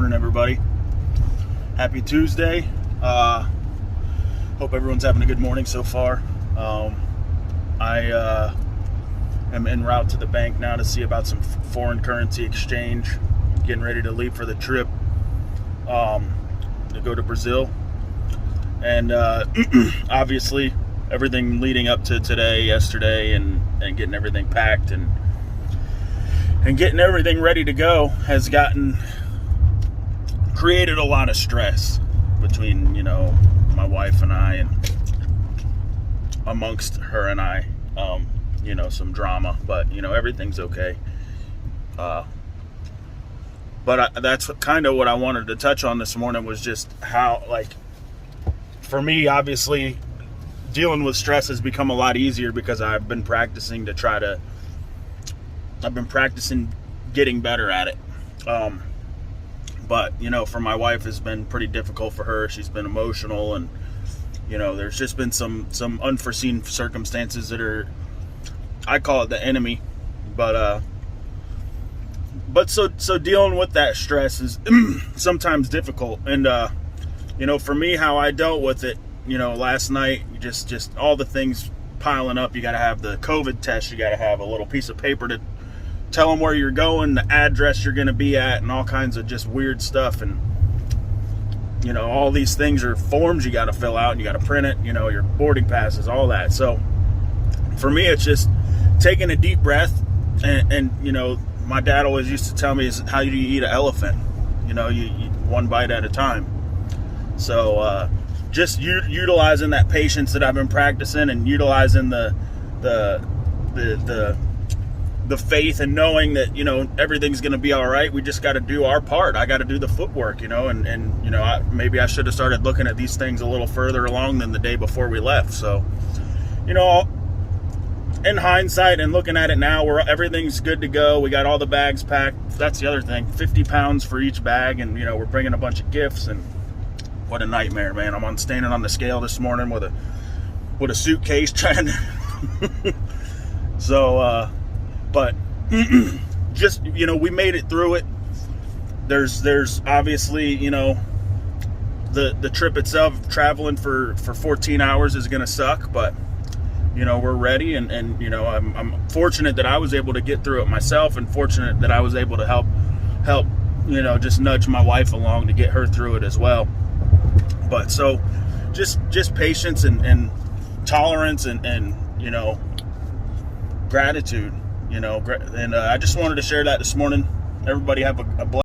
morning, everybody. Happy Tuesday. Hope everyone's having a good morning so far. I am en route to the bank now to see about some foreign currency exchange. Getting ready to leave for the trip to go to Brazil. And obviously everything leading up to today, yesterday, and getting everything packed and getting everything ready to go has created a lot of stress between, my wife and I, and amongst her and I, some drama, but everything's okay. But that's kind of what I wanted to touch on this morning, was just how, for me, obviously, dealing with stress has become a lot easier because I've been practicing getting better at it. But, for my wife, it's been pretty difficult for her. She's been emotional, and, there's just been some unforeseen circumstances that are, I call it the enemy. But so dealing with that stress is sometimes difficult. And, for me, how I dealt with it, last night, just all the things piling up. You got to have the COVID test. You got to have a little piece of paper to tell them where you're going, the address you're going to be at, and all kinds of just weird stuff. And, all these things are forms you got to fill out, and you got to print it, your boarding passes, all that. So for me, it's just taking a deep breath. And my dad always used to tell me, is how do you eat an elephant? You one bite at a time. So just utilizing that patience that I've been practicing, and utilizing the faith, and knowing that everything's going to be all right. We just got to do our part. I got to do the footwork, and maybe I should have started looking at these things a little further along than the day before we left. So in hindsight and looking at it now, everything's good to go. We got all the bags packed. That's the other thing, 50 pounds for each bag, and we're bringing a bunch of gifts. And what a nightmare, man. I'm standing on the scale this morning with a suitcase trying to so but just, we made it through it. There's obviously, the trip itself, traveling for 14 hours is going to suck, but, we're ready. And I'm fortunate that I was able to get through it myself, and fortunate that I was able to help, just nudge my wife along to get her through it as well. But so just patience and tolerance and gratitude. And I just wanted to share that this morning. Everybody have a blessed